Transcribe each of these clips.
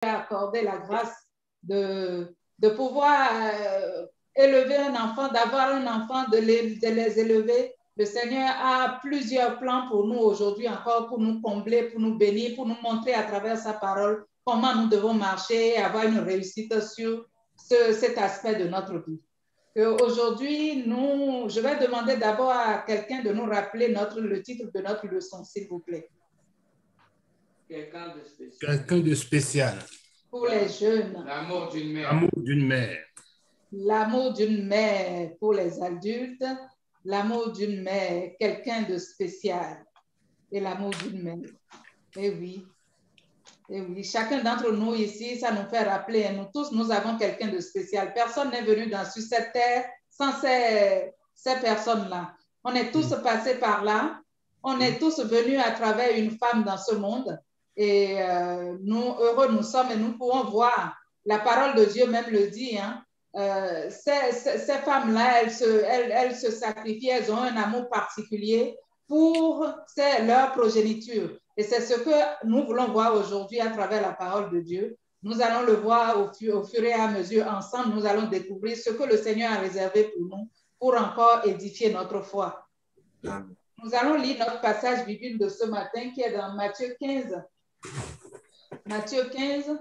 accordé la grâce de pouvoir élever un enfant, d'avoir un enfant, de les élever. Le Seigneur a plusieurs plans pour nous aujourd'hui encore, pour nous combler, pour nous bénir, pour nous montrer à travers sa parole comment nous devons marcher et avoir une réussite sur cet aspect de notre vie. Aujourd'hui, je vais demander d'abord à quelqu'un de nous rappeler le titre de notre leçon, s'il vous plaît. Quelqu'un de spécial. Quelqu'un de spécial. Pour les jeunes. L'amour d'une mère. L'amour d'une mère. L'amour d'une mère pour les adultes. L'amour d'une mère, quelqu'un de spécial. Et l'amour d'une mère. Eh oui. Et oui, chacun d'entre nous ici, ça nous fait rappeler, nous tous, nous avons quelqu'un de spécial. Personne n'est venu sur cette terre sans ces personnes-là. On est tous passés par là. On est tous venus à travers une femme dans ce monde. Et heureux nous sommes et nous pouvons voir. La parole de Dieu même le dit. Hein, ces femmes-là, elles se sacrifient, elles ont un amour particulier pour leur progéniture. Et c'est ce que nous voulons voir aujourd'hui à travers la parole de Dieu. Nous allons le voir au fur et à mesure ensemble. Nous allons découvrir ce que le Seigneur a réservé pour nous pour encore édifier notre foi. Nous allons lire notre passage biblique de ce matin qui est dans Matthieu 15. Matthieu 15,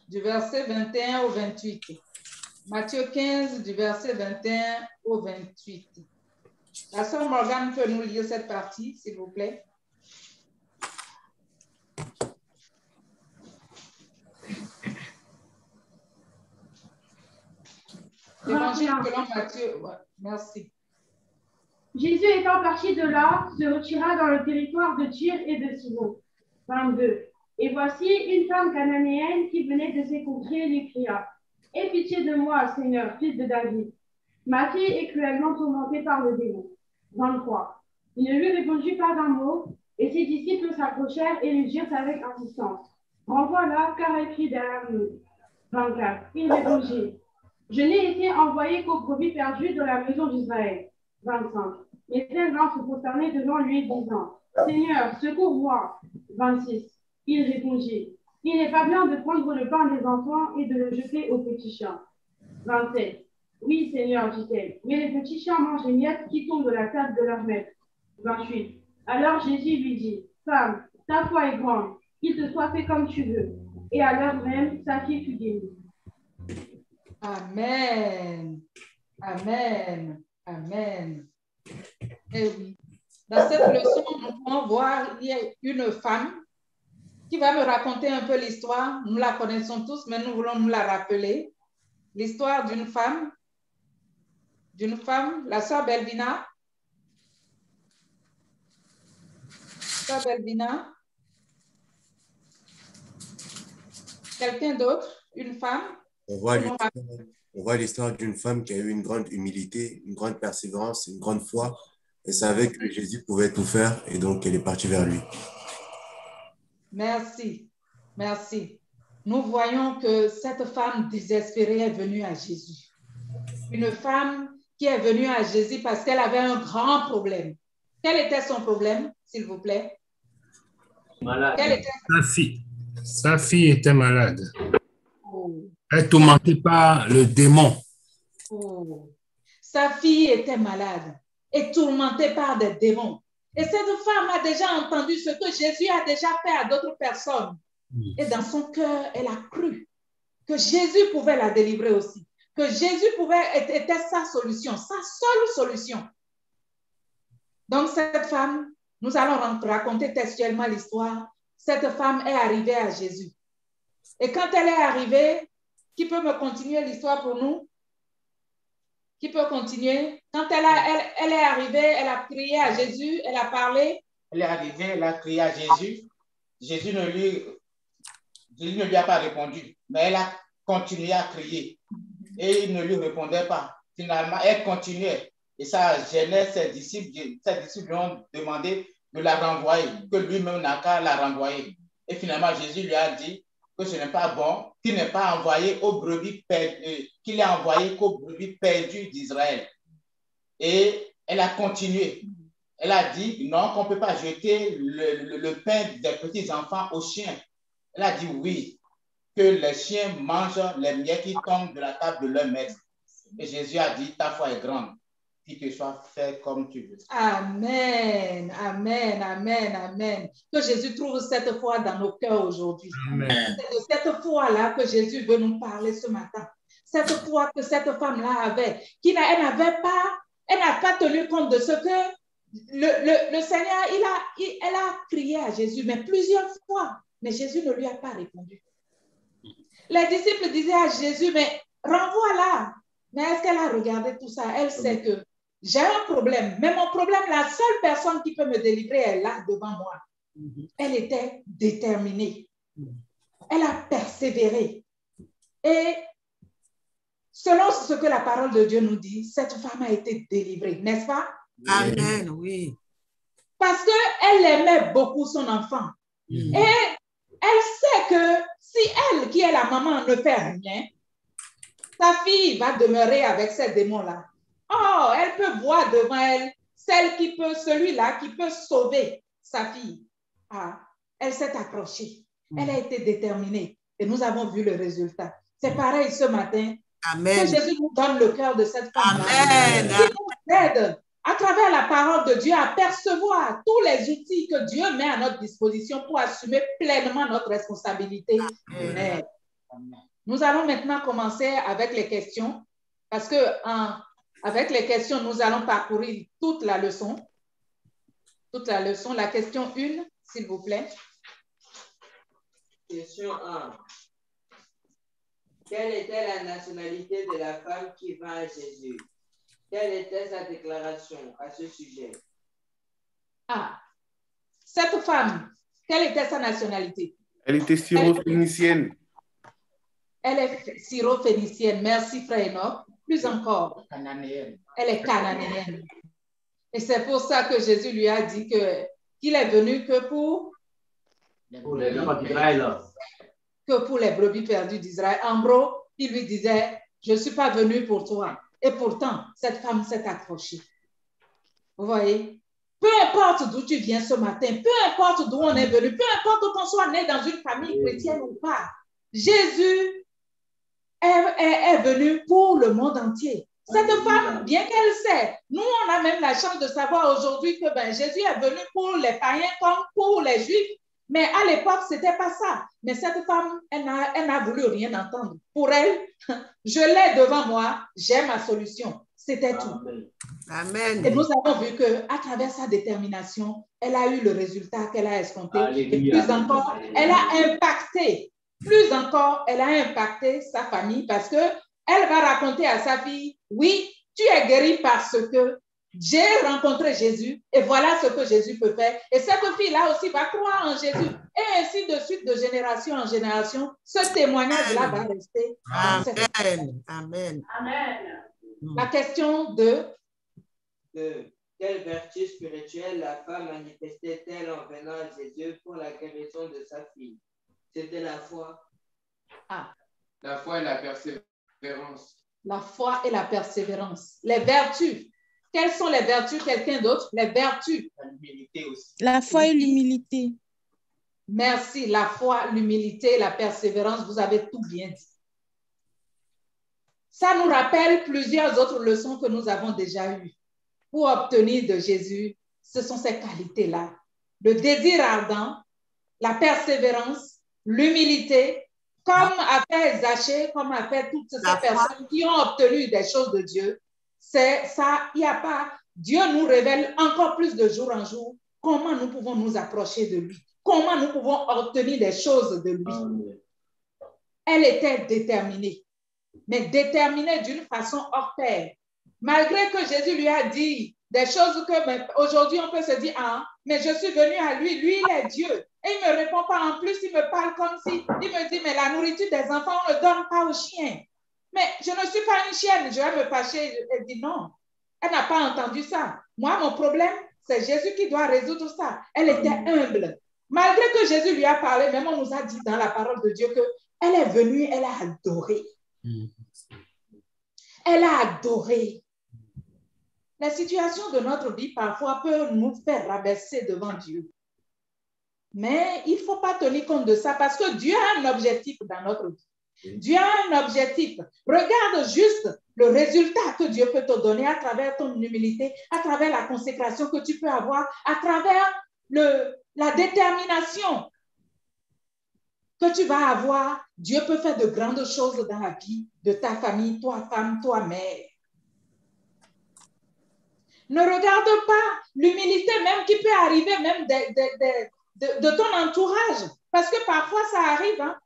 du verset 21 au 28. Matthieu 15, du verset 21 au 28. La sœur Morgane peut nous lire cette partie, s'il vous plaît. Évangile selon Matthieu. Ouais, merci. Jésus étant parti de là, se retira dans le territoire de Tyr et de Sidon. 22. Et voici une femme cananéenne qui venait de ses contrées lui cria: Aie pitié de moi, Seigneur, fils de David. Ma fille est cruellement tourmentée par le démon. 23. Il ne lui répondit pas d'un mot, et ses disciples s'approchèrent et lui dirent avec insistance: Renvoie-la, car elle crie derrière nous. 24. Il répondit: Je n'ai été envoyé qu'aux brebis perdues de la maison d'Israël. 25. Les pèlerins se prosternaient devant lui, disant: Seigneur, secours-moi. 26. Il répondit: Il n'est pas bien de prendre le pain des enfants et de le jeter aux petits chiens. 27. Oui, Seigneur, dit-elle, mais les petits chiens mangent les miettes qui tombent de la table de leur maître. 28. Alors Jésus lui dit: Femme, ta foi est grande, qu'il te soit fait comme tu veux. Et à l'heure même, sa fille fut guérie. Amen. Amen. Amen. Et oui. Dans cette leçon, nous pouvons voir qu'il y a une femme qui va me raconter un peu l'histoire. Nous la connaissons tous, mais nous voulons nous la rappeler. L'histoire d'une femme, la sœur Belvina. Sœur Belvina. Quelqu'un d'autre? Une femme? On voit l'histoire d'une femme qui a eu une grande humilité, une grande persévérance, une grande foi. Elle savait que Jésus pouvait tout faire et donc elle est partie vers lui. Merci. Merci. Nous voyons que cette femme désespérée est venue à Jésus. Une femme qui est venue à Jésus parce qu'elle avait un grand problème. Quel était son problème, s'il vous plaît? Malade. Sa fille était malade. Oh. Elle tourmentée par le démon. Oh. Sa fille était malade et tourmentée par des démons. Et cette femme a déjà entendu ce que Jésus a déjà fait à d'autres personnes. Et dans son cœur, elle a cru que Jésus pouvait la délivrer aussi. Que Jésus était sa solution, sa seule solution. Donc cette femme, nous allons raconter textuellement l'histoire. Cette femme est arrivée à Jésus. Et quand elle est arrivée, qui peut me continuer l'histoire pour nous? Qui peut continuer? Quand elle est arrivée, elle a crié à Jésus, elle a parlé. Elle est arrivée, elle a crié à Jésus. Jésus ne lui a pas répondu, mais elle a continué à crier. Et il ne lui répondait pas. Finalement, elle continuait. Et ça gênait ses disciples. Ses disciples lui ont demandé de la renvoyer, que lui-même n'a qu'à la renvoyer. Et finalement, Jésus lui a dit que ce n'est pas bon, qu'il n'est pas envoyé aux brebis perdues, qu'il est envoyé qu'aux brebis perdues d'Israël. Et elle a continué. Elle a dit non, qu'on ne peut pas jeter le pain des petits enfants aux chiens. Elle a dit oui. que les chiens mangent les miettes qui tombent de la table de leur maître. Et Jésus a dit, ta foi est grande, qu'il te soit fait comme tu veux. Amen, amen, amen, amen. Que Jésus trouve cette foi dans nos cœurs aujourd'hui. C'est de cette foi-là que Jésus veut nous parler ce matin. Cette foi que cette femme-là avait, elle n'a pas tenu compte de ce que le Seigneur, elle a crié à Jésus, mais plusieurs fois, mais Jésus ne lui a pas répondu. Les disciples disaient à Jésus, mais renvoie-la. Mais est-ce qu'elle a regardé tout ça? Elle sait que j'ai un problème, mais mon problème, la seule personne qui peut me délivrer est là devant moi. Elle était déterminée. Elle a persévéré. Et selon ce que la parole de Dieu nous dit, cette femme a été délivrée, n'est-ce pas? Amen, oui. Parce qu'elle aimait beaucoup son enfant. Et elle sait que si elle, qui est la maman, ne fait rien, sa fille va demeurer avec ces démons-là. Oh, elle peut voir devant elle celui-là qui peut sauver sa fille. Ah, elle s'est accrochée. Elle a été déterminée. Et nous avons vu le résultat. C'est pareil ce matin. Amen. Que Jésus nous donne le cœur de cette femme. Amen. Il nous aide à travers la parole de Dieu à percevoir tous les outils que Dieu met à notre disposition pour assumer pleinement notre responsabilité. Amen. Nous allons maintenant commencer avec les questions parce que avec les questions, nous allons parcourir toute la leçon. Toute la leçon. La question 1, s'il vous plaît. Question 1. Quelle était la nationalité de la femme qui vint à Jésus? Quelle était sa déclaration à ce sujet? Ah, cette femme, quelle était sa nationalité? Elle était syro-phénicienne. Elle est syro-phénicienne. Merci, frère Enoch. Plus encore. Cananéenne. Elle est cananéenne. Et c'est pour ça que Jésus lui a dit qu'il est venu que pour les brebis d'Israël. Que pour les brebis perdues d'Israël. En gros, il lui disait, je ne suis pas venu pour toi. Et pourtant, cette femme s'est accrochée. Vous voyez? Peu importe d'où tu viens ce matin, peu importe d'où on est venu, peu importe qu'on soit né dans une famille chrétienne ou pas, Jésus est venu pour le monde entier. Cette femme, bien qu'elle sait, nous on a même la chance de savoir aujourd'hui que Jésus est venu pour les païens comme pour les juifs, mais à l'époque, ce n'était pas ça. Mais cette femme, elle n'a voulu rien entendre. Pour elle, je l'ai devant moi, j'ai ma solution. C'était tout. Amen. Et nous avons vu qu'à travers sa détermination, elle a eu le résultat qu'elle a escompté. Et plus encore, elle a impacté. Plus encore, elle a impacté sa famille parce qu'elle va raconter à sa fille, oui, tu es guérie parce que j'ai rencontré Jésus et voilà ce que Jésus peut faire. Et cette fille-là aussi va croire en Jésus. Et ainsi de suite, de génération en génération, ce témoignage-là va rester. Amen. Amen. Amen. La question de quelle vertu spirituelle la femme manifestait-elle en venant à Jésus pour la guérison de sa fille? C'était la foi. Ah. La foi et la persévérance. La foi et la persévérance. Les vertus. Quelles sont les vertus? Quelqu'un d'autre? Les vertus. L'humilité aussi. La foi et l'humilité. Merci. La foi, l'humilité, la persévérance, vous avez tout bien dit. Ça nous rappelle plusieurs autres leçons que nous avons déjà eues. Pour obtenir de Jésus, ce sont ces qualités-là. Le désir ardent, la persévérance, l'humilité, comme a fait Zachée, comme a fait toutes ces personnes qui ont obtenu des choses de Dieu. C'est ça, il n'y a pas. Dieu nous révèle encore plus de jour en jour comment nous pouvons nous approcher de lui, comment nous pouvons obtenir des choses de lui. Elle était déterminée, mais déterminée d'une façon hors pair. Malgré que Jésus lui a dit des choses que aujourd'hui on peut se dire, ah, mais je suis venu à lui, lui il est Dieu. Et il ne me répond pas, en plus il me parle comme si, il me dit, mais la nourriture des enfants, on ne donne pas aux chiens. Mais je ne suis pas une chienne, je vais me fâcher. Elle dit non, elle n'a pas entendu ça. Moi, mon problème, c'est Jésus qui doit résoudre ça. Elle était humble. Malgré que Jésus lui a parlé, même on nous a dit dans la parole de Dieu qu'elle est venue, elle a adoré. Elle a adoré. La situation de notre vie parfois peut nous faire rabaisser devant Dieu. Mais il ne faut pas tenir compte de ça parce que Dieu a un objectif dans notre vie. Dieu a un objectif. Regarde juste le résultat que Dieu peut te donner à travers ton humilité, à travers la consécration que tu peux avoir, à travers la détermination que tu vas avoir. Dieu peut faire de grandes choses dans la vie de ta famille, toi femme, toi mère. Ne regarde pas l'humilité même qui peut arriver même de ton entourage. Parce que parfois, ça arrive. Hein?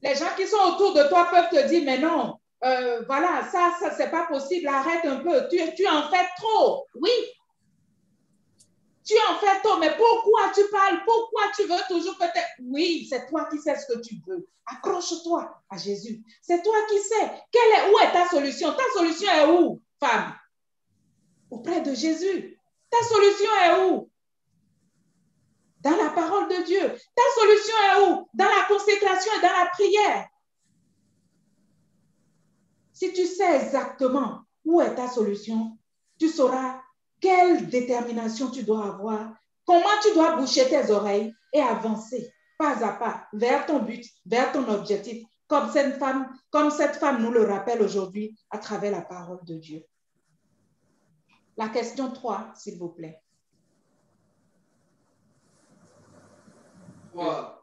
Les gens qui sont autour de toi peuvent te dire, mais non, voilà, ça c'est pas possible, arrête un peu. Tu en fais trop. Oui. Tu en fais trop, mais pourquoi tu parles? Pourquoi tu veux toujours peut-être? Oui, c'est toi qui sais ce que tu veux. Accroche-toi à Jésus. C'est toi qui sais. Où est ta solution? Ta solution est où, femme? Auprès de Jésus. Ta solution est où? Dans la parole de Dieu. Ta solution est où? Dans la consécration et dans la prière. Si tu sais exactement où est ta solution, tu sauras quelle détermination tu dois avoir, comment tu dois boucher tes oreilles et avancer pas à pas vers ton but, vers ton objectif, comme cette femme nous le rappelle aujourd'hui à travers la parole de Dieu. La question 3, s'il vous plaît.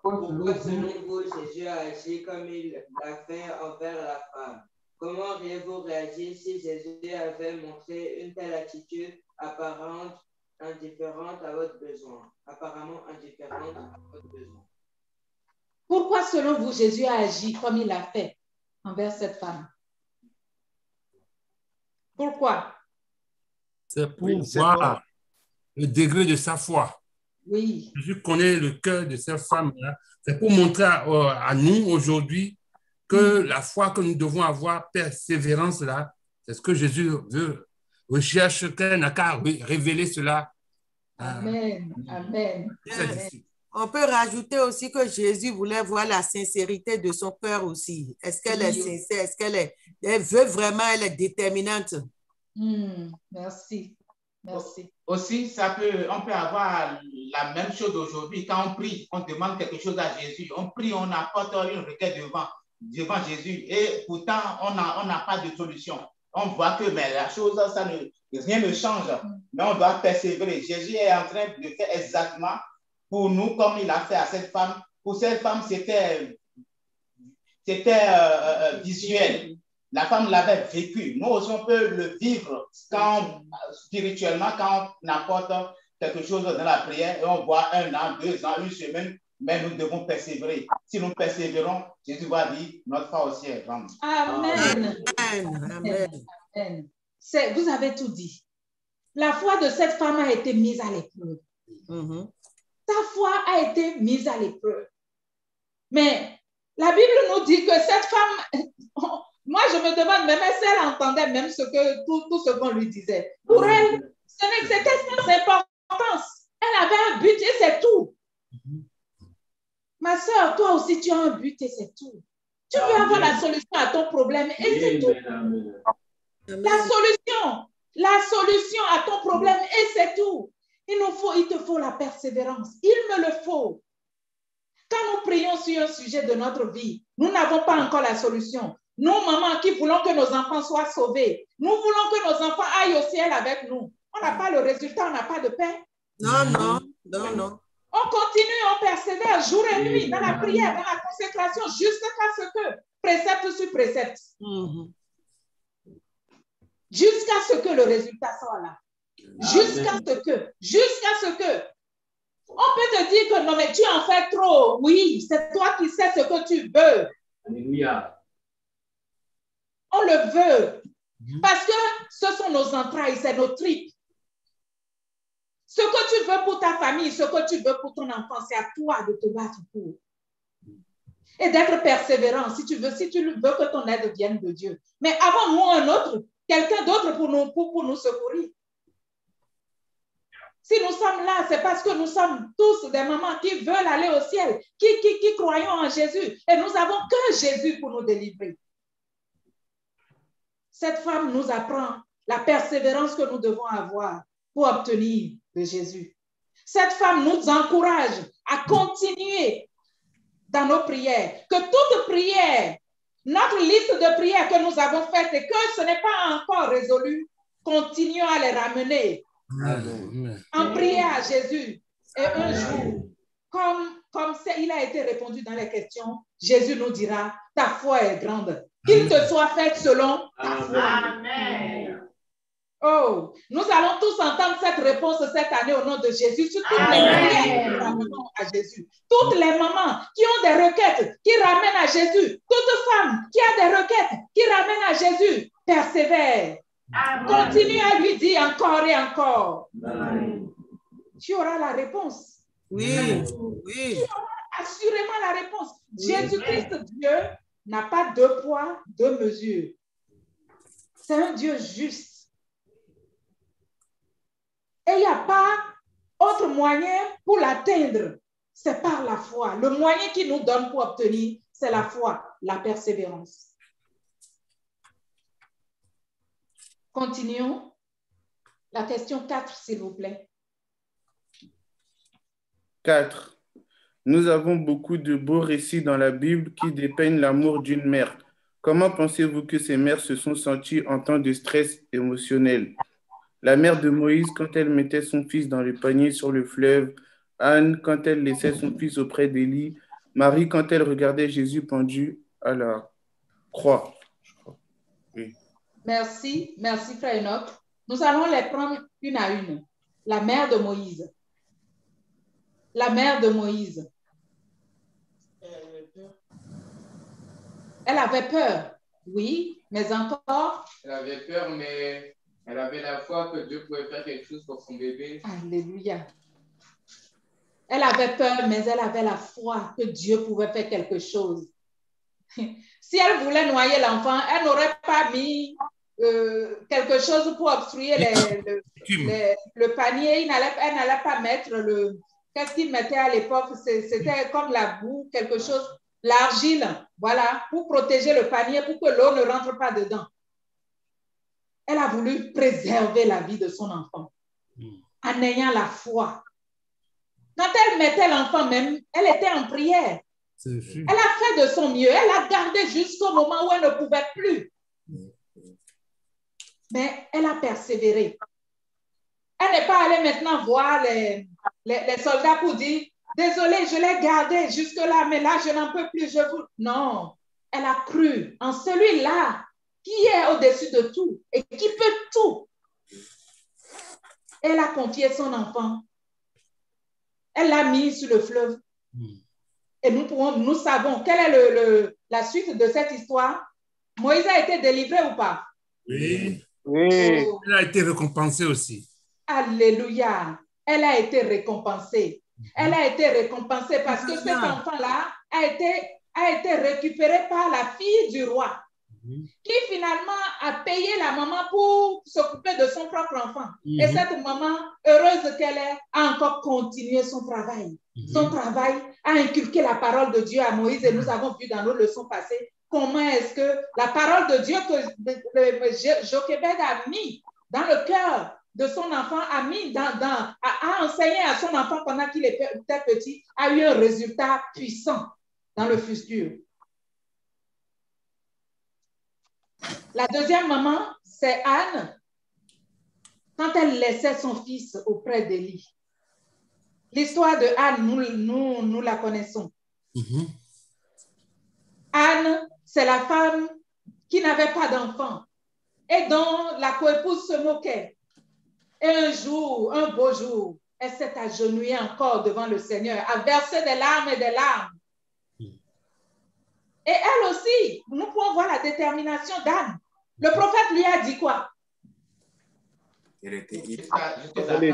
Pourquoi selon vous, Jésus a agi comme il l'a fait envers la femme? Comment auriez-vous réagi si Jésus avait montré une telle attitude apparemment indifférente à votre besoin? Pourquoi selon vous, Jésus a agi comme il l'a fait envers cette femme? Pourquoi? C'est pour voir le degré de sa foi. Oui. Jésus connaît le cœur de cette femme-là. C'est pour montrer à nous aujourd'hui que la foi que nous devons avoir, persévérance là, c'est ce que Jésus veut, recherche, qu'elle n'a qu'à révéler cela. Amen. Amen. Amen. On peut rajouter aussi que Jésus voulait voir la sincérité de son cœur aussi. Est-ce qu'elle est sincère? Est-ce qu'elle veut vraiment, elle est déterminante? Merci. Merci. Aussi, on peut avoir la même chose aujourd'hui. Quand on prie, on demande quelque chose à Jésus. On prie, on apporte une requête devant Jésus. Et pourtant, on n'a pas de solution. On voit que mais la chose, rien ne change. Mais on doit persévérer. Jésus est en train de faire exactement pour nous comme il a fait à cette femme. Pour cette femme, c'était visuel. La femme l'avait vécu. Nous aussi, on peut le vivre spirituellement quand on apporte quelque chose dans la prière et on voit 1 an, 2 ans, 1 semaine, mais nous devons persévérer. Si nous persévérons, Jésus va dire, notre foi aussi est grande. Amen. Amen. Amen. Vous avez tout dit. La foi de cette femme a été mise à l'épreuve. Sa foi a été mise à l'épreuve. Mais la Bible nous dit que cette femme... Moi, je me demande même si elle entendait même tout ce qu'on lui disait. Pour elle, c'était sans importance. Elle avait un but et c'est tout. Ma soeur, toi aussi, tu as un but et c'est tout. Tu veux avoir la solution à ton problème et c'est tout. La solution à ton problème et c'est tout. Il te faut la persévérance. Il me le faut. Quand nous prions sur un sujet de notre vie, nous n'avons pas encore la solution. Nous, mamans, qui voulons que nos enfants soient sauvés, nous voulons que nos enfants aillent au ciel avec nous. On n'a pas le résultat, on n'a pas de paix. Non. On continue, on persévère jour et nuit dans la prière, dans la consécration, jusqu'à ce que, précepte sur précepte, jusqu'à ce que le résultat soit là. Jusqu'à ce que, on peut te dire que non, mais tu en fais trop. Oui, c'est toi qui sais ce que tu veux. Alléluia. On le veut. Parce que ce sont nos entrailles, c'est nos tripes. Ce que tu veux pour ta famille, ce que tu veux pour ton enfant, c'est à toi de te battre pour. Et d'être persévérant si tu veux que ton aide vienne de Dieu. Mais avons-nous un autre, quelqu'un d'autre pour nous secourir? Si nous sommes là, c'est parce que nous sommes tous des mamans qui veulent aller au ciel, qui croyons en Jésus. Et nous n'avons que Jésus pour nous délivrer. Cette femme nous apprend la persévérance que nous devons avoir pour obtenir de Jésus. Cette femme nous encourage à continuer dans nos prières. Que toute prière, notre liste de prières que nous avons faite et que ce n'est pas encore résolu, continuons à les ramener en prière à Jésus. Et un jour, comme il a été répondu dans les questions, Jésus nous dira, ta foi est grande. Qu'il te soit fait selon ta foi. Amen. Oh, nous allons tous entendre cette réponse cette année au nom de Jésus sur toutes les prières que nous ramenons à Jésus. Toutes les mamans qui ont des requêtes, qui ramènent à Jésus. Toute femme qui a des requêtes, qui ramène à Jésus. Persévère. Amen. Continue à lui dire encore et encore. Amen. Tu auras la réponse. Oui, oui. Tu auras assurément la réponse. Oui. Jésus-Christ, Dieu, n'a pas deux poids, deux mesures. C'est un Dieu juste. Et il n'y a pas autre moyen pour l'atteindre. C'est par la foi. Le moyen qu'il nous donne pour obtenir, c'est la foi, la persévérance. Continuons. La question 4, s'il vous plaît. 4. Nous avons beaucoup de beaux récits dans la Bible qui dépeignent l'amour d'une mère. Comment pensez-vous que ces mères se sont senties en temps de stress émotionnel? La mère de Moïse, quand elle mettait son fils dans le panier sur le fleuve, Anne, quand elle laissait son fils auprès d'Élie, Marie, quand elle regardait Jésus pendu à la croix. Oui. Merci, merci frère Enoch. Nous allons les prendre une à une. La mère de Moïse. La mère de Moïse. Elle avait peur, oui, mais encore. Elle avait peur, mais elle avait la foi que Dieu pouvait faire quelque chose pour son bébé. Alléluia. Elle avait peur, mais elle avait la foi que Dieu pouvait faire quelque chose. Si elle voulait noyer l'enfant, elle n'aurait pas mis quelque chose pour obstruer le panier. Elle n'allait pas mettre le... Qu'est-ce qu'il mettait à l'époque? C'était comme la boue, quelque chose, l'argile, voilà, pour protéger le panier, pour que l'eau ne rentre pas dedans. Elle a voulu préserver la vie de son enfant en ayant la foi. Quand elle mettait l'enfant même, elle était en prière. Elle a fait de son mieux. Elle a gardé jusqu'au moment où elle ne pouvait plus. Mais elle a persévéré. Elle n'est pas allée maintenant voir les soldats pour dire « Désolé, je l'ai gardé jusque-là, mais là, je n'en peux plus. » Non, elle a cru en celui-là qui est au-dessus de tout et qui peut tout. Elle a confié son enfant. Elle l'a mis sur le fleuve. Et nous savons quelle est la suite de cette histoire. Moïse a été délivré ou pas? Oui. Oui. Oh. Elle a été récompensée aussi. Alléluia. Elle a été récompensée. Elle a été récompensée parce que cet enfant-là a été récupéré par la fille du roi, qui finalement a payé la maman pour s'occuper de son propre enfant. Et cette maman, heureuse qu'elle est, a encore continué son travail. Son travail a inculqué la parole de Dieu à Moïse et nous avons vu dans nos leçons passées comment est-ce que la parole de Dieu que Jochebed a mis dans le cœur de son enfant, a enseigné à son enfant pendant qu'il était petit, a eu un résultat puissant dans le futur. La deuxième maman, c'est Anne, quand elle laissait son fils auprès d'Élie. L'histoire de Anne, nous la connaissons. Anne, c'est la femme qui n'avait pas d'enfant et dont la coépouse se moquait. Et un jour, un beau jour, elle s'est agenouillée encore devant le Seigneur, a versé des larmes et des larmes. Et elle aussi, nous pouvons voir la détermination d'Anne. Le prophète lui a dit quoi? Elle était ivre. Elle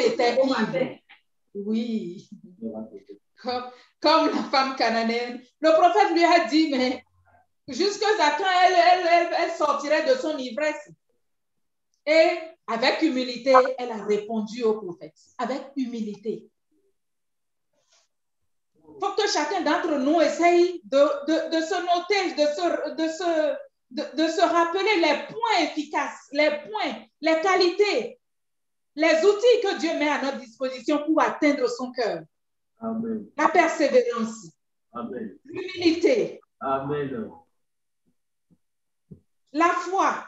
était ivre. Oui. Comme la femme cananéenne. Le prophète lui a dit, mais jusqu'à quand elle sortirait de son ivresse? Et avec humilité, elle a répondu au prophète. Avec humilité. Il faut que chacun d'entre nous essaye de se noter, de se rappeler les points efficaces, les points, les qualités, les outils que Dieu met à notre disposition pour atteindre son cœur. Amen. La persévérance, Amen. l'humilité, Amen. la foi.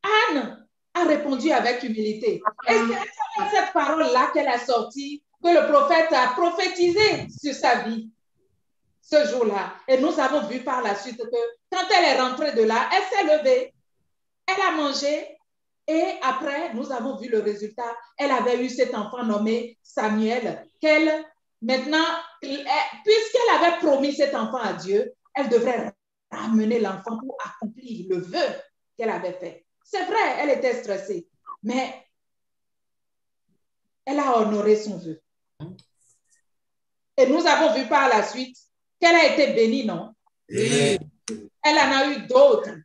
Anne a répondu avec humilité. Et c'est dans cette parole-là qu'elle a sorti, que le prophète a prophétisé sur sa vie ce jour-là. Et nous avons vu par la suite que quand elle est rentrée de là, elle s'est levée, elle a mangé et après, nous avons vu le résultat. Elle avait eu cet enfant nommé Samuel, qu'elle, maintenant, puisqu'elle avait promis cet enfant à Dieu, elle devrait ramener l'enfant pour accomplir le vœu qu'elle avait fait. C'est vrai, elle était stressée, mais elle a honoré son vœu. Et nous avons vu par la suite qu'elle a été bénie, non? Oui. Elle en a eu d'autres.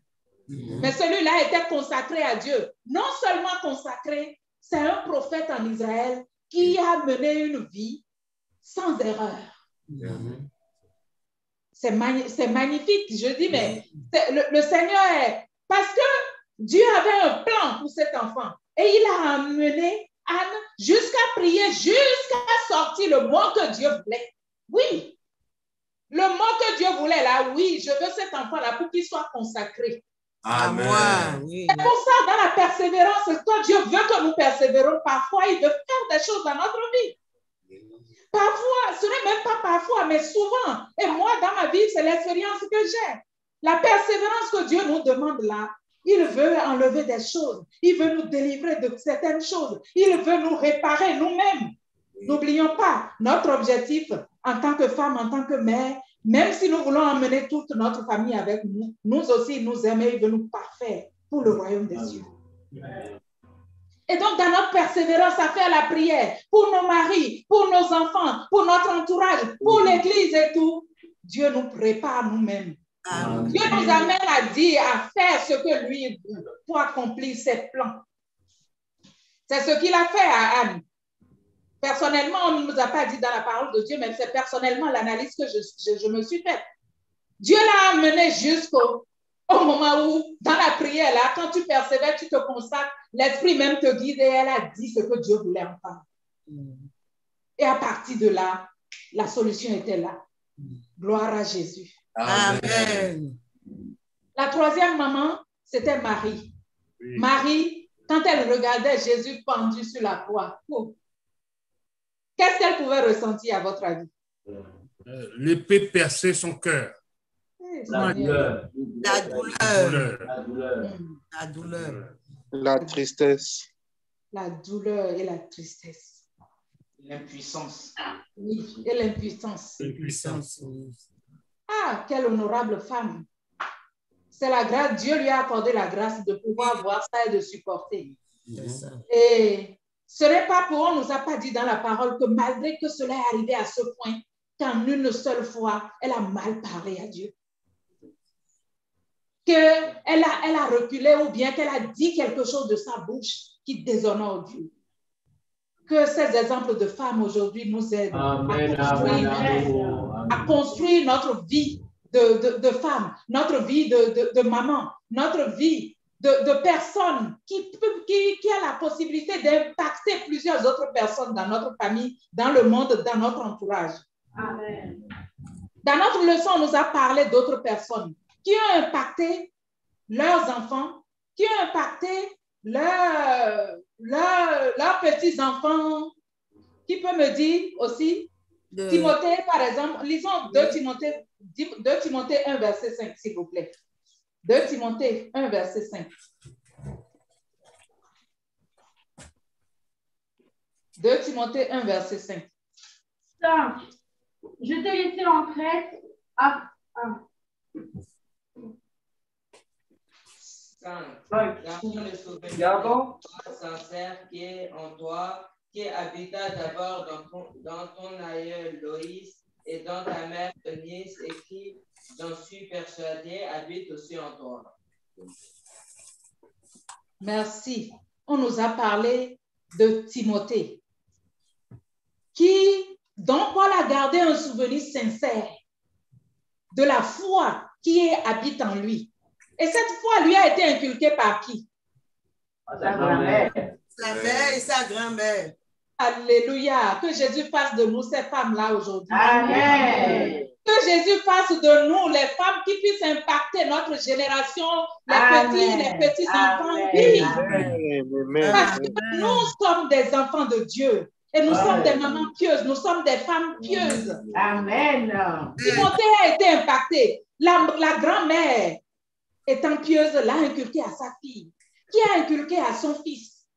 Mais celui-là était consacré à Dieu. Non seulement consacré, c'est un prophète en Israël qui a mené une vie sans erreur. C'est magnifique. Je dis, mais le Seigneur est... Parce que Dieu avait un plan pour cet enfant. Et il a amené Anne jusqu'à prier, jusqu'à sortir le mot que Dieu voulait. Oui. Le mot que Dieu voulait là, oui, je veux cet enfant-là pour qu'il soit consacré. Amen. Oui. C'est pour ça, dans la persévérance, quand Dieu veut que nous persévérons, parfois, il veut faire des choses dans notre vie. Parfois, ce n'est même pas parfois, mais souvent. Et moi, dans ma vie, c'est l'expérience que j'ai. La persévérance que Dieu nous demande là, il veut enlever des choses. Il veut nous délivrer de certaines choses. Il veut nous réparer nous-mêmes. N'oublions pas notre objectif en tant que femme, en tant que mère, même si nous voulons emmener toute notre famille avec nous, nous aussi, nous aimer, il veut nous parfaire pour le royaume des cieux. Et donc, dans notre persévérance à faire la prière pour nos maris, pour nos enfants, pour notre entourage, pour l'Église et tout, Dieu nous prépare nous-mêmes. Dieu nous amène à dire, à faire ce que lui veut pour accomplir ses plans. C'est ce qu'il a fait à Anne. Personnellement, on ne nous a pas dit dans la parole de Dieu, mais c'est personnellement l'analyse que je me suis faite. Dieu l'a amené jusqu'au moment où, dans la prière, là, quand tu persévères, tu te consacres, l'Esprit même te guide et elle a dit ce que Dieu voulait entendre. Et à partir de là, la solution était là. Gloire à Jésus. Amen. La troisième maman, c'était Marie. Oui. Marie, quand elle regardait Jésus pendu sur la croix, qu'est-ce qu'elle pouvait ressentir à votre avis? L'épée perçait son cœur. La douleur. La douleur. La douleur. La douleur. La tristesse. La douleur et la tristesse. L'impuissance. Oui, et l'impuissance. L'impuissance. Ah, quelle honorable femme. C'est la grâce, Dieu lui a accordé la grâce de pouvoir voir ça et de supporter. Et ce n'est pas pour, on ne nous a pas dit dans la parole que malgré que cela est arrivé à ce point, qu'en une seule fois, elle a mal parlé à Dieu. Qu'elle a reculé ou bien qu'elle a dit quelque chose de sa bouche qui déshonore Dieu. Que ces exemples de femmes aujourd'hui nous aident à construire notre vie de femme, notre vie de maman, notre vie de personnes qui a la possibilité d'impacter plusieurs autres personnes dans notre famille, dans le monde, dans notre entourage. Amen. Dans notre leçon, on nous a parlé d'autres personnes qui ont impacté leurs enfants, qui ont impacté leurs petits-enfants. Qui peut me dire aussi, Timothée, par exemple, lisons 2 Timothée 1, verset 5, s'il vous plaît. 2 Timothée 1, verset 5. 2 Timothée 1, verset 5. 5. Je t'ai laissé en Crète à... 5. Garde le souvenir sincère qui est en toi, qui habita d'abord dans ton aïeul Loïs et dans ta mère Eunice et qui, j'en suis persuadée, habite aussi en toi. Merci. On nous a parlé de Timothée, dont Paul a gardé un souvenir sincère de la foi qui habite en lui. Et cette foi lui a été inculquée par qui? Sa grand-mère. Sa mère et sa grand-mère. Alléluia. Que Jésus fasse de nous ces femmes-là aujourd'hui. Amen. Que Jésus fasse de nous les femmes qui puissent impacter notre génération, les petits-enfants. Oui. Parce que nous sommes des enfants de Dieu. Et nous sommes des mamans pieuses. Nous sommes des femmes pieuses. Amen. Timothée a été impacté. La grand-mère, étant pieuse, l'a inculqué à sa fille, qui a inculqué à son fils.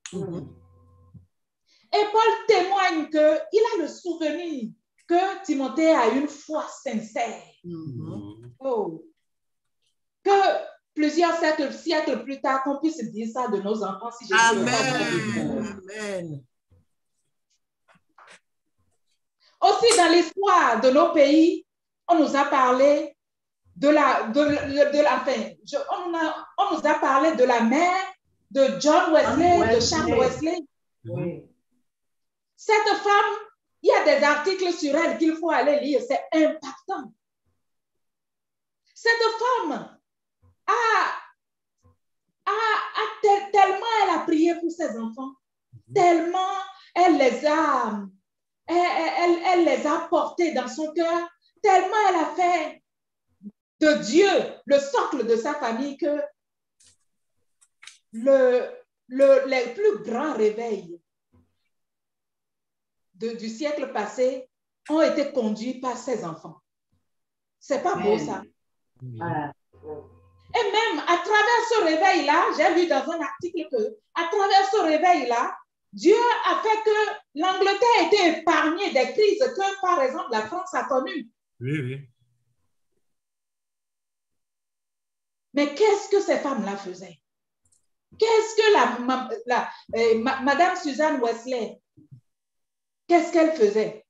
Et Paul témoigne qu'il a le souvenir que Timothée a une foi sincère. Oh. Que plusieurs siècles plus tard, qu'on puisse dire ça de nos enfants. Si Amen. Aussi, dans l'histoire de nos pays, on nous a parlé on nous a parlé de la mère de John Wesley, de Charles Wesley. Oui. Cette femme, il y a des articles sur elle qu'il faut aller lire, c'est impactant. Cette femme tellement elle a prié pour ses enfants, tellement elle les a portés dans son cœur, tellement elle a fait de Dieu le socle de sa famille que les plus grands réveils du siècle passé ont été conduits par ses enfants. C'est pas beau ça? Voilà. Et même à travers ce réveil-là, j'ai lu dans un article que à travers ce réveil-là, Dieu a fait que l'Angleterre a été épargnée des crises que, par exemple, la France a connues. Oui, oui. Mais qu'est-ce que ces femmes-là faisaient? Qu'est-ce que Madame Suzanne Wesley, qu'est-ce qu'elle faisait?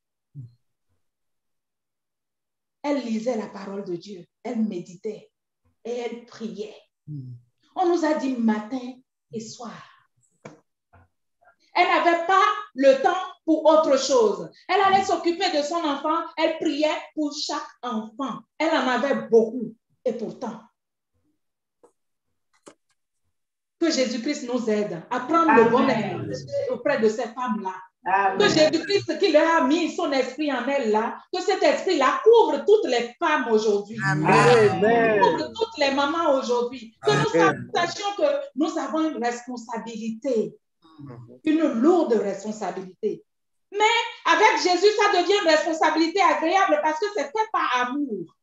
Elle lisait la parole de Dieu, elle méditait et elle priait. On nous a dit matin et soir. Elle n'avait pas le temps pour autre chose. Elle allait s'occuper de son enfant, elle priait pour chaque enfant. Elle en avait beaucoup. Et pourtant, que Jésus-Christ nous aide à prendre le bon air auprès de ces femmes-là. Que Jésus-Christ qui leur a mis son esprit en elles là, que cet esprit-là couvre toutes les femmes aujourd'hui. Couvre toutes les mamans aujourd'hui. Que nous sachions que nous avons une responsabilité. Une lourde responsabilité. Mais avec Jésus, ça devient une responsabilité agréable parce que c'est fait par amour.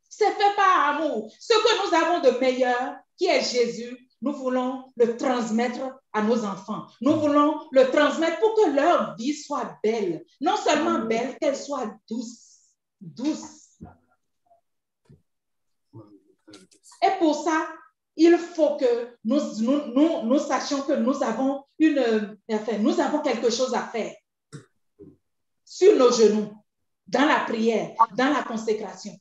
C'est fait par amour. Ce que nous avons de meilleur, qui est Jésus, nous voulons le transmettre à nos enfants. Nous voulons le transmettre pour que leur vie soit belle. Non seulement belle, qu'elle soit douce. Douce. Et pour ça, il faut que nous sachions que nous avons quelque chose à faire sur nos genoux, dans la prière, dans la consécration.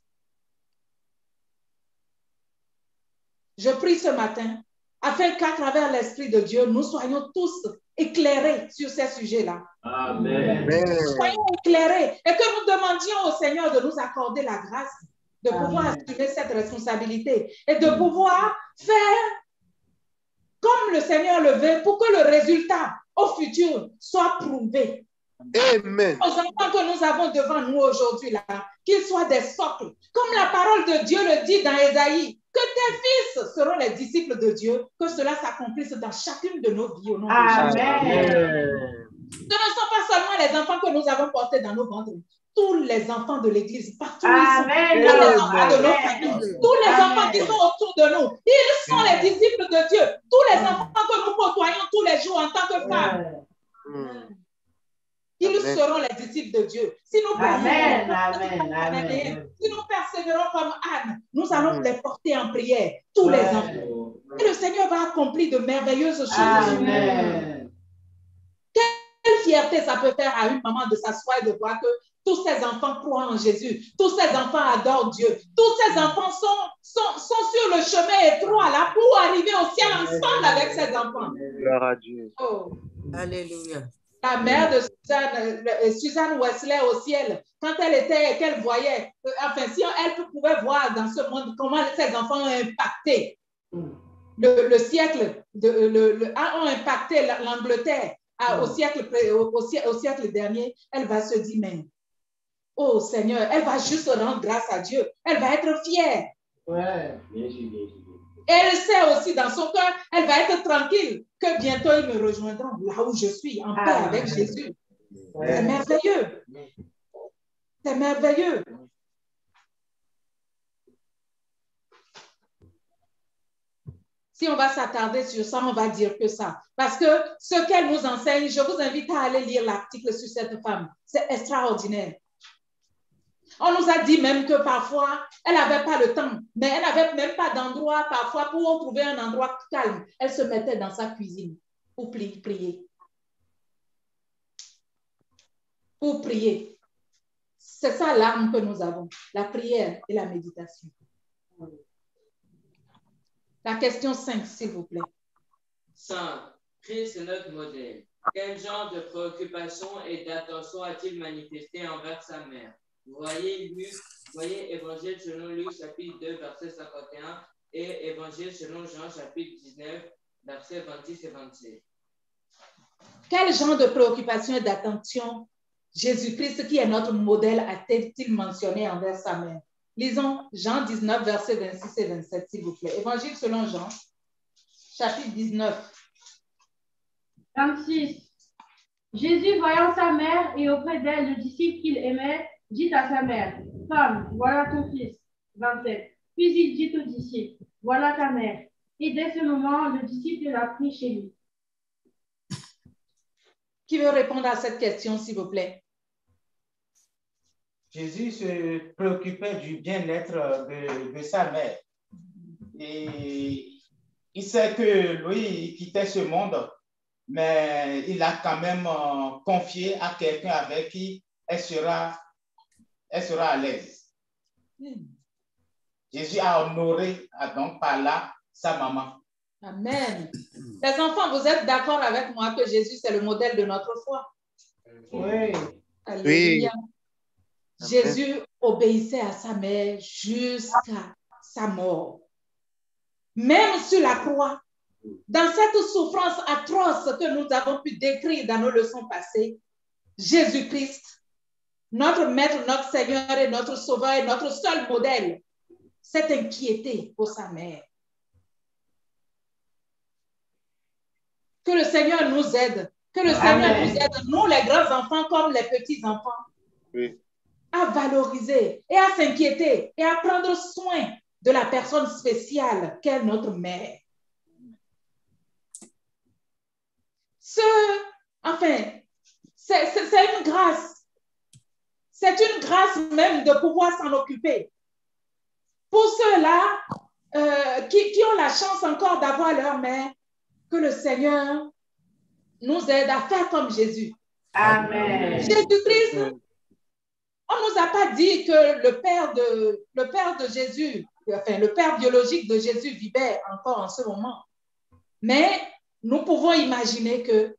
Je prie ce matin afin qu'à travers l'Esprit de Dieu, nous soyons tous éclairés sur ces sujets-là. Amen. Soyons éclairés et que nous demandions au Seigneur de nous accorder la grâce de pouvoir assumer cette responsabilité et de pouvoir faire comme le Seigneur le veut pour que le résultat au futur soit prouvé. Amen. Aux enfants que nous avons devant nous aujourd'hui, là, qu'ils soient des socles. Comme la parole de Dieu le dit dans Ésaïe, que tes fils seront les disciples de Dieu, que cela s'accomplisse dans chacune de nos vies au nom de Jésus. Amen. Ce ne sont pas seulement les enfants que nous avons portés dans nos ventres, tous les enfants de l'Église, partout où ils sont, tous les enfants de nos familles, tous les enfants qui sont autour de nous, ils sont les disciples de Dieu. Tous les enfants que nous côtoyons tous les jours en tant que femmes, ils seront les disciples de Dieu. Si nous persévérons comme Anne, nous allons les porter en prière, tous les enfants. Et le Seigneur va accomplir de merveilleuses choses. Amen. Quelle fierté ça peut faire à une maman de s'asseoir et de voir que tous ces enfants croient en Jésus, tous ces enfants adorent Dieu, tous ces enfants sont sur le chemin étroit là pour arriver au ciel ensemble avec ces enfants. Gloire à Dieu. Oh. Alléluia. La mère de Suzanne Wesley au ciel, quand qu'elle voyait, enfin, si elle pouvait voir dans ce monde comment ses enfants ont impacté le siècle, ont impacté l'Angleterre au siècle dernier, elle va se dire, mais, oh Seigneur, elle va juste rendre grâce à Dieu. Elle va être fière. Ouais, bien sûr, bien sûr. Elle sait aussi dans son cœur, elle va être tranquille que bientôt ils me rejoindront là où je suis, en paix avec Jésus. Ouais. C'est merveilleux. C'est merveilleux. Si on va s'attarder sur ça, on va dire que ça. Parce que ce qu'elle nous enseigne, je vous invite à aller lire l'article sur cette femme. C'est extraordinaire. On nous a dit même que parfois, elle n'avait pas le temps, mais elle n'avait même pas d'endroit parfois pour trouver un endroit calme. Elle se mettait dans sa cuisine pour prier. Pour prier. C'est ça l'arme que nous avons, la prière et la méditation. La question 5, s'il vous plaît. 5. Christ est notre modèle. Quel genre de préoccupation et d'attention a-t-il manifesté envers sa mère? Voyez Évangile selon Luc, chapitre 2, verset 51, et Évangile selon Jean, chapitre 19, versets 26 et 27. Quel genre de préoccupation et d'attention Jésus-Christ, qui est notre modèle, a-t-il mentionné envers sa mère? Lisons Jean 19, versets 26 et 27, s'il vous plaît. Évangile selon Jean, chapitre 19. 26. Jésus, voyant sa mère et auprès d'elle le disciple qu'il aimait, dit à sa mère, « Femme, voilà ton fils. » 27. Puis il dit au disciple, « Voilà ta mère. » Et dès ce moment, le disciple l'a pris chez lui. Qui veut répondre à cette question, s'il vous plaît? Jésus se préoccupait du bien-être de sa mère. Et il sait que lui, il quittait ce monde, mais il a quand même confié à quelqu'un avec qui elle sera à l'aise. Jésus a honoré donc par là sa maman. Amen. Les enfants, vous êtes d'accord avec moi que Jésus, c'est le modèle de notre foi? Oui. Alléluia. Oui. Jésus obéissait à sa mère jusqu'à sa mort. Même sur la croix, dans cette souffrance atroce que nous avons pu décrire dans nos leçons passées, Jésus-Christ, notre Maître, notre Seigneur et notre Sauveur et notre seul modèle, s'est inquiété pour sa mère. Que le Seigneur nous aide. Que le Seigneur nous aide, nous les grands enfants comme les petits enfants, oui, à valoriser et à s'inquiéter et à prendre soin de la personne spéciale qu'est notre mère. Enfin, c'est une grâce. C'est une grâce même de pouvoir s'en occuper. Pour ceux-là qui ont la chance encore d'avoir leur mère, que le Seigneur nous aide à faire comme Jésus. Amen. Jésus-Christ, on ne nous a pas dit que le père de Jésus, enfin le père biologique de Jésus vivait encore en ce moment. Mais nous pouvons imaginer que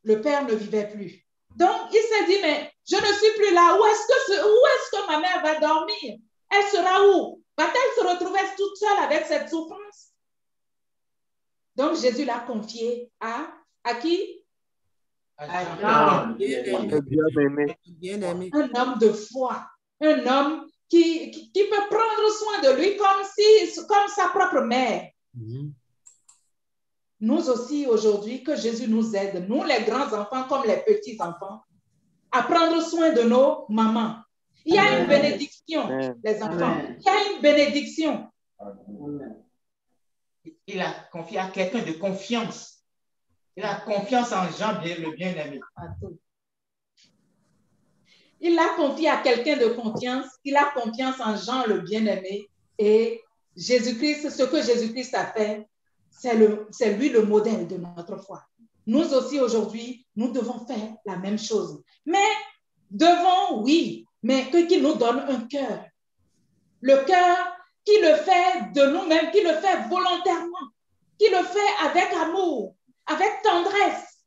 le père ne vivait plus. Donc, il s'est dit, mais je ne suis plus là. Où est-ce que ma mère va dormir? Elle sera où? Va-t-elle se retrouver toute seule avec cette souffrance? Donc, Jésus l'a confié à qui? À Bien-aimé. Un homme de foi. Un homme qui peut prendre soin de lui comme sa propre mère. Nous aussi, aujourd'hui, que Jésus nous aide, nous les grands enfants comme les petits enfants, à prendre soin de nos mamans. Il y a une bénédiction, les enfants. Il y a une bénédiction. Il a confié à quelqu'un de confiance. Il a confiance en Jean, le bien-aimé. Il l'a confié à quelqu'un de confiance. Il a confiance en Jean, le bien-aimé. Et Jésus-Christ, ce que Jésus-Christ a fait, c'est lui le modèle de notre foi. Nous aussi, aujourd'hui, nous devons faire la même chose. Mais devons, oui, mais qu'il nous donne un cœur. Le cœur qui le fait de nous-mêmes, qui le fait volontairement, qui le fait avec amour, avec tendresse.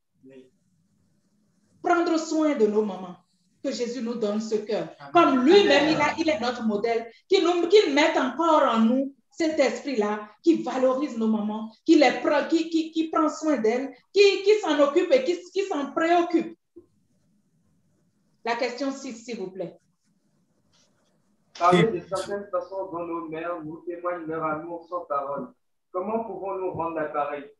prendre soin de nos mamans. Que Jésus nous donne ce cœur. Comme lui-même, il est notre modèle, qu'il mette encore en nous cet esprit-là, qui valorise nos mamans, qui prend soin d'elles, qui s'en occupe et qui s'en préoccupe. La question 6, s'il vous plaît. Parler de certaines façons dont nos mères nous témoignent leur amour sans parole. Comment pouvons-nous rendre l'appareil?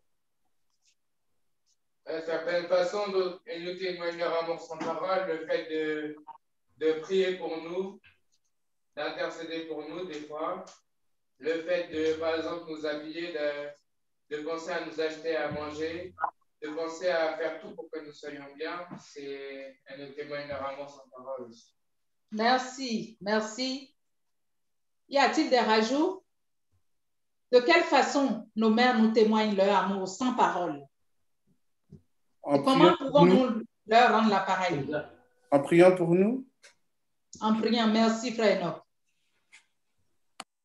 Certaines façons dont elles nous témoignent leur amour sans parole, le fait de prier pour nous, d'intercéder pour nous des fois, le fait de, par exemple, nous habiller, de penser à nous acheter à manger, de penser à faire tout pour que nous soyons bien, elles nous témoignent leur amour sans parole aussi. Merci, merci. Y a-t-il des rajouts? De quelle façon nos mères nous témoignent leur amour sans parole? Et comment pouvons-nous leur rendre l'appareil? En priant pour nous? En priant. Merci, frère Enoch.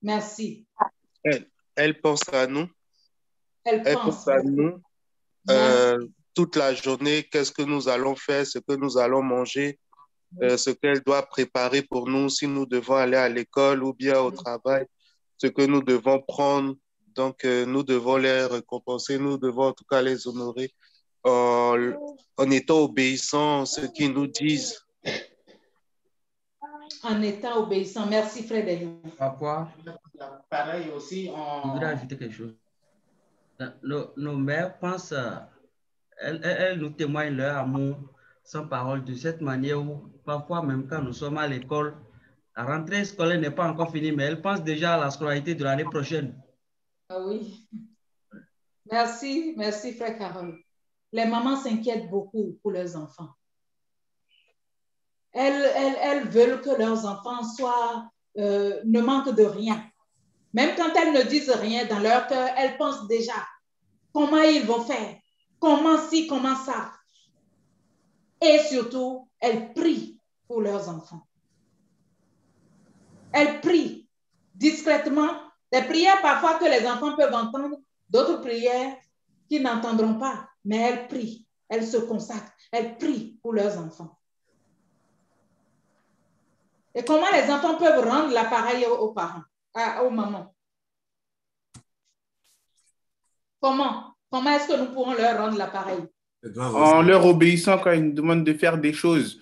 Merci. Elle pense à nous. Elle pense à nous toute la journée. Qu'est-ce que nous allons faire, ce que nous allons manger, ce qu'elle doit préparer pour nous, si nous devons aller à l'école ou bien au travail, ce que nous devons prendre. Donc, nous devons les récompenser, nous devons en tout cas les honorer en étant obéissants à ce qu'ils nous disent. En étant obéissant. Merci, Frédéric. Parfois, pareil aussi, je voudrais ajouter quelque chose. Nos mères pensent, elles nous témoignent leur amour sans parole de cette manière où, parfois, même quand nous sommes à l'école, la rentrée scolaire n'est pas encore finie, mais elles pensent déjà à la scolarité de l'année prochaine. Ah oui. Merci, merci, frère Carole. Les mamans s'inquiètent beaucoup pour leurs enfants. Elles veulent que leurs enfants ne manquent de rien. Même quand elles ne disent rien dans leur cœur, elles pensent déjà comment ils vont faire, comment ci, comment ça. Et surtout, elles prient pour leurs enfants. Elles prient discrètement, des prières parfois que les enfants peuvent entendre, d'autres prières qu'ils n'entendront pas, mais elles prient, elles se consacrent, elles prient pour leurs enfants. Et comment les enfants peuvent rendre l'appareil aux parents, aux mamans? Comment est-ce que nous pourrons leur rendre l'appareil? En leur obéissant quand ils nous demandent de faire des choses.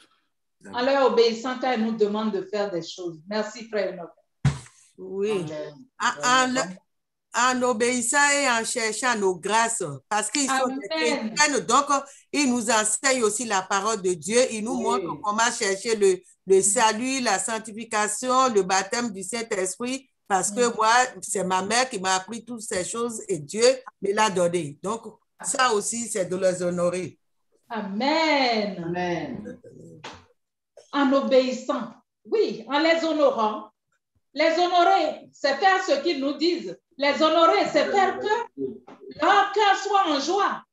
En leur obéissant quand ils nous demandent de faire des choses. Merci, frère Enoch. Oui. En obéissant et en cherchant nos grâces. Parce qu'ils sont des chrétiens, donc ils nous enseignent aussi la parole de Dieu. Ils nous montrent comment chercher le salut, la sanctification, le baptême du Saint-Esprit. Parce que moi, c'est ma mère qui m'a appris toutes ces choses et Dieu me l'a donné. Donc, ça aussi, c'est de les honorer. Amen. Amen. En obéissant, oui, en les honorant. Les honorer, c'est faire ce qu'ils nous disent. Les honorer, c'est faire que leur cœur soit en joie.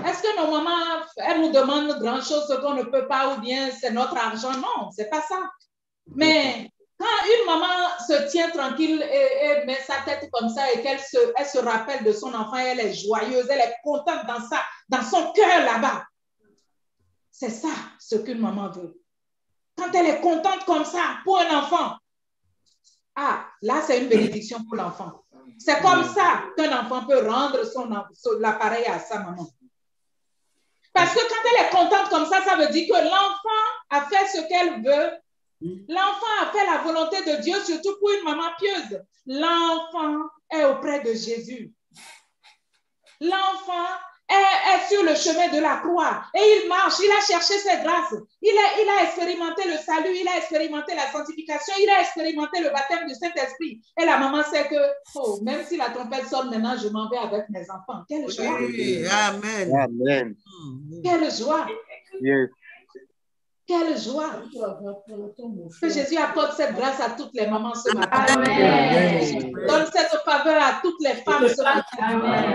Est-ce que nos mamans, elles nous demandent grand-chose, ce qu'on ne peut pas, ou bien c'est notre argent? Non, c'est pas ça. Mais quand une maman se tient tranquille et met sa tête comme ça et qu'elle se rappelle de son enfant, elle est joyeuse, elle est contente dans son cœur là-bas. C'est ça ce qu'une maman veut. Quand elle est contente comme ça pour un enfant, là c'est une bénédiction pour l'enfant. C'est comme ça qu'un enfant peut rendre l'appareil à sa maman. Parce que quand elle est contente comme ça veut dire que l'enfant a fait ce qu'elle veut. L'enfant a fait la volonté de Dieu, surtout pour une maman pieuse. L'enfant est auprès de Jésus. L'enfant est sur le chemin de la croix et il marche, il a cherché ses grâces. Il a expérimenté le salut, il a expérimenté la sanctification, il a expérimenté le baptême du Saint-Esprit. Et la maman sait que, même si la trompette sonne maintenant, je m'en vais avec mes enfants. Quelle joie. Oui, amen. Amen. Quelle joie. Yes. Quelle joie. Que Jésus apporte cette grâce à toutes les mamans ce matin. Amen. Donne cette faveur à toutes les femmes ce matin.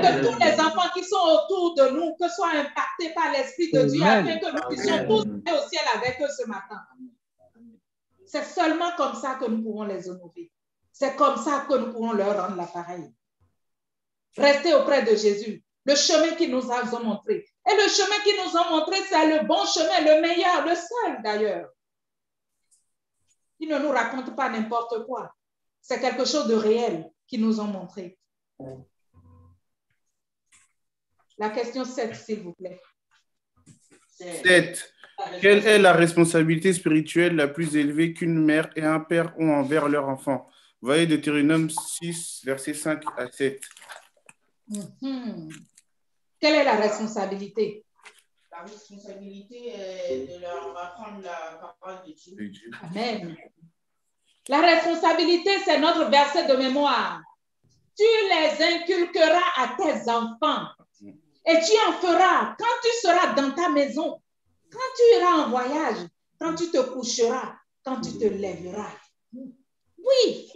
Que tous les enfants qui sont autour de nous, que soient impactés par l'Esprit de Dieu, afin que nous puissions tous aller au ciel avec eux ce matin. C'est seulement comme ça que nous pourrons les honorer. C'est comme ça que nous pourrons leur rendre l'appareil. Restez auprès de Jésus. Le chemin qu'il nous a montré. Et le chemin qu'ils nous ont montré, c'est le bon chemin, le meilleur, le seul d'ailleurs. Ils ne nous racontent pas n'importe quoi. C'est quelque chose de réel qu'ils nous ont montré. La question 7, s'il vous plaît. 7. Quelle est la responsabilité spirituelle la plus élevée qu'une mère et un père ont envers leur enfant? Voyez Deutéronome 6, versets 5 à 7. Quelle est la responsabilité? La responsabilité est de leur apprendre la parole de Dieu. Amen. La responsabilité, c'est notre verset de mémoire. Tu les inculqueras à tes enfants et tu en feras quand tu seras dans ta maison, quand tu iras en voyage, quand tu te coucheras, quand tu te lèveras. Oui,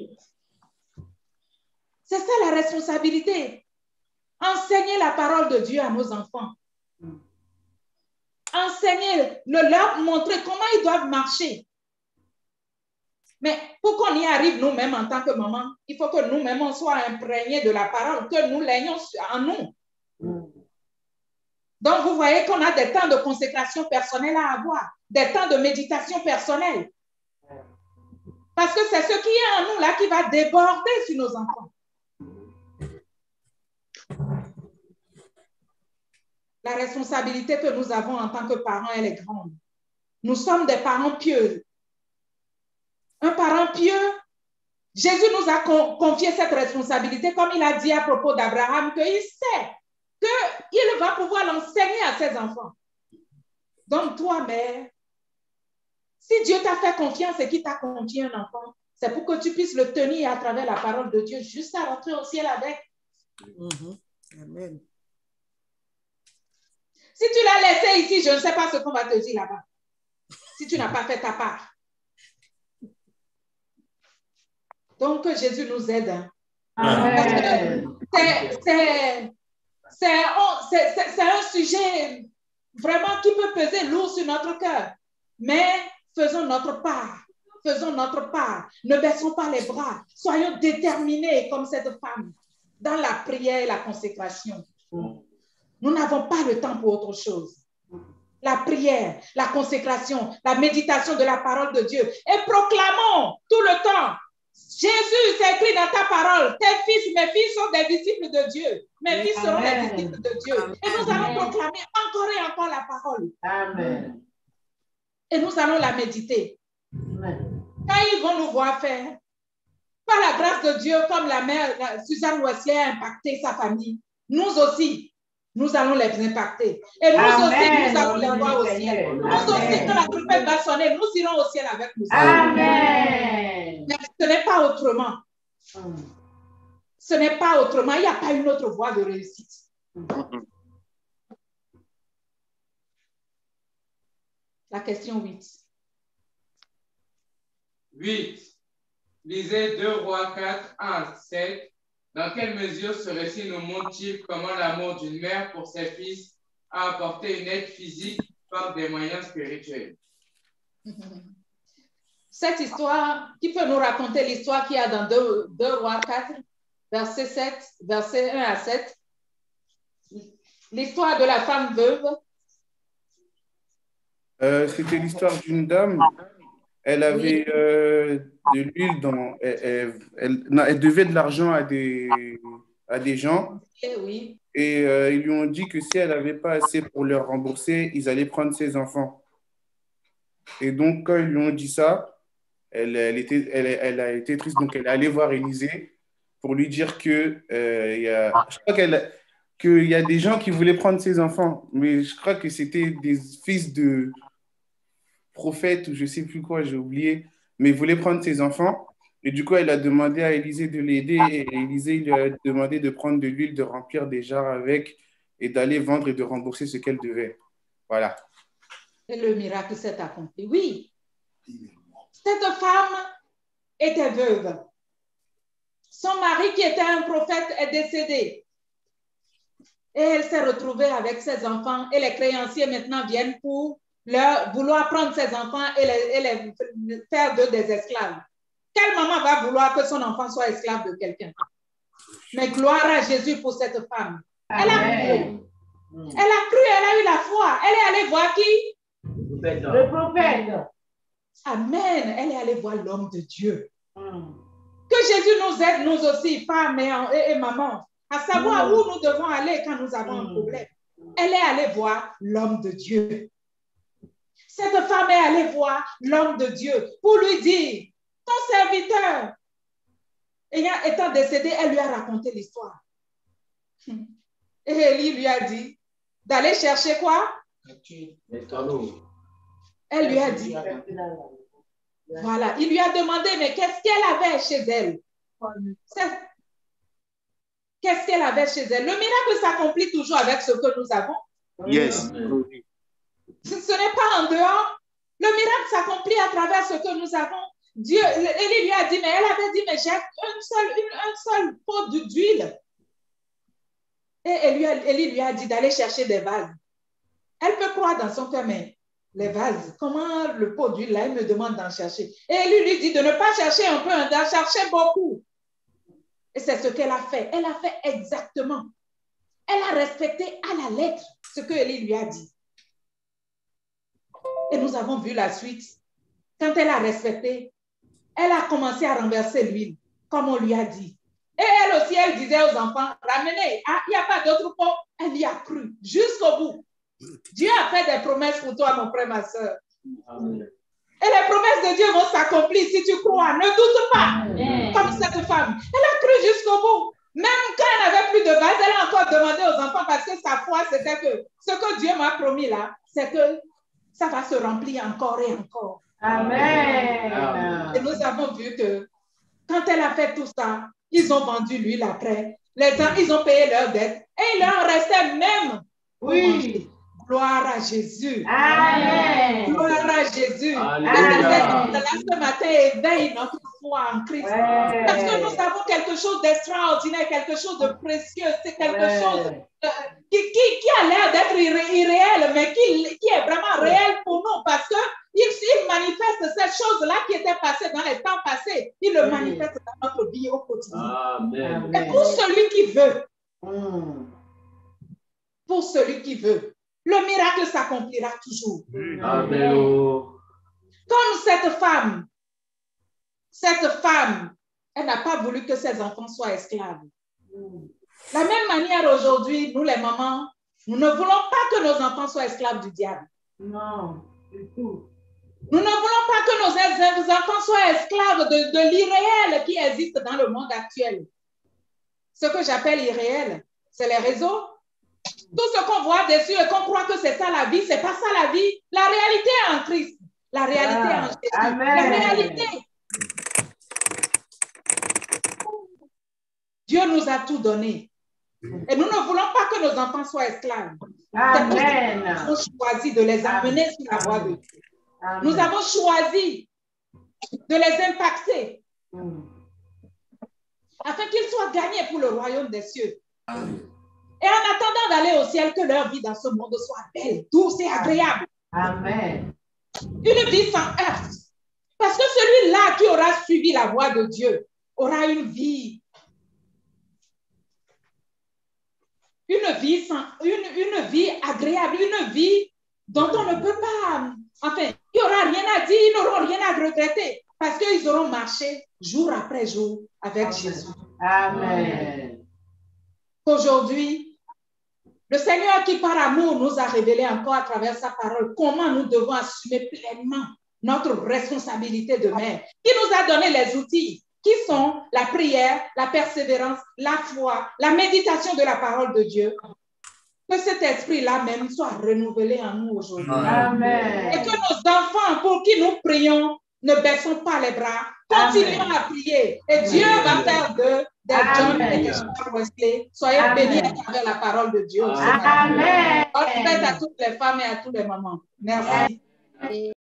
c'est ça la responsabilité. Enseigner la parole de Dieu à nos enfants. Enseigner, leur montrer comment ils doivent marcher. Mais pour qu'on y arrive nous-mêmes en tant que maman, il faut que nous-mêmes on soit imprégnés de la parole, que nous l'ayons en nous. Donc, vous voyez qu'on a des temps de consécration personnelle à avoir, des temps de méditation personnelle. Parce que c'est ce qui est en nous là qui va déborder sur nos enfants. La responsabilité que nous avons en tant que parents, elle est grande. Nous sommes des parents pieux. Un parent pieux, Jésus nous a confié cette responsabilité, comme il a dit à propos d'Abraham, qu'il sait qu'il va pouvoir l'enseigner à ses enfants. Donc toi, mère, si Dieu t'a fait confiance et qu'il t'a confié un enfant, c'est pour que tu puisses le tenir à travers la parole de Dieu jusqu'à rentrer au ciel avec. Amen. Si tu l'as laissé ici, je ne sais pas ce qu'on va te dire là-bas. Si tu n'as pas fait ta part. Donc, que Jésus nous aide. Amen. C'est un sujet vraiment qui peut peser lourd sur notre cœur. Mais faisons notre part. Faisons notre part. Ne baissons pas les bras. Soyons déterminés comme cette femme dans la prière et la consécration. Nous n'avons pas le temps pour autre chose. La prière, la consécration, la méditation de la parole de Dieu. Et proclamons tout le temps. Jésus, c'est écrit dans ta parole. Tes fils, mes fils sont des disciples de Dieu. Mes fils seront des disciples de Dieu. Et nous allons proclamer encore et encore la parole. Amen. Et nous allons la méditer. Amen. Quand ils vont nous voir faire, par la grâce de Dieu, comme la mère Suzanne Wessier a impacté sa famille, nous aussi, nous allons les impacter. Et nous aussi, nous allons les voir au ciel. Nous aussi, quand la trompette va sonner, nous irons au ciel avec nous. Amen. Mais ce n'est pas autrement. Ce n'est pas autrement. Il n'y a pas une autre voie de réussite. La question 8. 8. Lisez 2 Rois 4, 1, 7. Dans quelle mesure ce récit nous montre-t-il comment l'amour d'une mère pour ses fils a apporté une aide physique par des moyens spirituels? Cette histoire, qui peut nous raconter l'histoire qu'il y a dans 2 Rois 4, verset 1 à 7? L'histoire de la femme veuve. C'était l'histoire d'une dame. Elle avait de l'huile dans... Elle devait de l'argent à des gens. Oui. Et ils lui ont dit que si elle n'avait pas assez pour leur rembourser, ils allaient prendre ses enfants. Et donc, quand ils lui ont dit ça, elle a été triste. Donc, elle est allée voir Élisée pour lui dire que je crois qu'il y a des gens qui voulaient prendre ses enfants. Mais je crois que c'était des fils de prophète ou je ne sais plus quoi, j'ai oublié, mais il voulait prendre ses enfants. Et du coup, elle a demandé à Élisée de l'aider et Élisée lui a demandé de prendre de l'huile, de remplir des jarres avec et d'aller vendre et de rembourser ce qu'elle devait. Voilà. Et le miracle s'est accompli. Oui. Cette femme était veuve. Son mari, qui était un prophète, est décédé. Et elle s'est retrouvée avec ses enfants et les créanciers maintenant viennent pour vouloir prendre ses enfants et les faire d'eux des esclaves. Quelle maman va vouloir que son enfant soit esclave de quelqu'un? Mais gloire à Jésus pour cette femme. Elle a Elle a cru, elle a eu la foi. Elle est allée voir qui? Le prophète. Amen. Elle est allée voir l'homme de Dieu. Que Jésus nous aide, nous aussi, femmes et mamans, à savoir où nous devons aller quand nous avons un problème. Elle est allée voir l'homme de Dieu. Cette femme est allée voir l'homme de Dieu pour lui dire, ton serviteur, étant décédé, elle lui a raconté l'histoire. Et Élie lui a dit d'aller chercher quoi? Elle lui a dit. Voilà, il lui a demandé, mais qu'est-ce qu'elle avait chez elle? Qu'est-ce qu'elle avait chez elle? Le miracle s'accomplit toujours avec ce que nous avons. Yes. Ce n'est pas en dehors. Le miracle s'accomplit à travers ce que nous avons. Dieu, Élie lui a dit, mais elle avait dit, mais j'ai un seul pot d'huile. Et Élie lui a dit d'aller chercher des vases. Elle peut croire dans son cœur, mais les vases, comment le pot d'huile, là, elle me demande d'en chercher. Et Élie lui dit de ne pas chercher un peu, d'en chercher beaucoup. Et c'est ce qu'elle a fait. Elle a fait exactement. Elle a respecté à la lettre ce que Élie lui a dit. Et nous avons vu la suite. Quand elle a respecté, elle a commencé à renverser l'huile, comme on lui a dit. Et elle aussi, elle disait aux enfants, ramenez, il n'y a pas d'autre pot. Elle y a cru jusqu'au bout. Dieu a fait des promesses pour toi, mon frère, ma soeur. Et les promesses de Dieu vont s'accomplir si tu crois. Ne doute pas. Comme cette femme. Elle a cru jusqu'au bout. Même quand elle n'avait plus de vase, elle a encore demandé aux enfants parce que sa foi, c'était que ce que Dieu m'a promis là, c'est que ça va se remplir encore et encore. Amen. Et nous avons vu que quand elle a fait tout ça, ils ont vendu l'huile après. Les gens, ils ont payé leurs dettes et il leur restait même. Oui. Gloire à Jésus. Amen. Gloire à Jésus. Ce matin, éveille notre foi en Christ. Parce que nous avons quelque chose d'extraordinaire, quelque chose de précieux. C'est quelque chose qui a l'air d'être irréel, mais qui est vraiment réel pour nous. Parce qu'il manifeste cette chose-là qui était passée dans les temps passés. Il le manifeste dans notre vie au quotidien. Amen. Et pour celui qui veut, le miracle s'accomplira toujours. Amen. Comme cette femme, elle n'a pas voulu que ses enfants soient esclaves. De la même manière aujourd'hui, nous les mamans, nous ne voulons pas que nos enfants soient esclaves du diable. Non, du tout. Nous ne voulons pas que nos enfants soient esclaves de l'irréel qui existe dans le monde actuel. Ce que j'appelle irréel, c'est les réseaux. Tout ce qu'on voit dessus et qu'on croit que c'est ça la vie, c'est pas ça la vie. La réalité est en Christ. La réalité est en Jésus. Amen. La réalité. Dieu nous a tout donné. Et nous ne voulons pas que nos enfants soient esclaves. Amen. Nous avons choisi de les amener sur la voie de Dieu. Amen. Nous avons choisi de les impacter afin qu'ils soient gagnés pour le royaume des cieux. Amen. Et en attendant d'aller au ciel, que leur vie dans ce monde soit belle, douce et agréable. Amen. Une vie sans heurts. Parce que celui-là qui aura suivi la voie de Dieu aura une vie agréable, une vie dont on ne peut pas, enfin, il n'y aura rien à dire, ils n'auront rien à regretter parce qu'ils auront marché jour après jour avec Jésus. Amen. Aujourd'hui, le Seigneur qui par amour nous a révélé encore à travers sa parole comment nous devons assumer pleinement notre responsabilité de mère, qui nous a donné les outils qui sont la prière, la persévérance, la foi, la méditation de la parole de Dieu. Que cet esprit-là même soit renouvelé en nous aujourd'hui. Amen. Et que nos enfants pour qui nous prions ne baissons pas les bras, continuons à prier et Dieu va faire d'eux des John et des Charles Wesley. Soyez bénis à travers la parole de Dieu. Amen. On fait à toutes les femmes et à tous les mamans. Merci. Amen.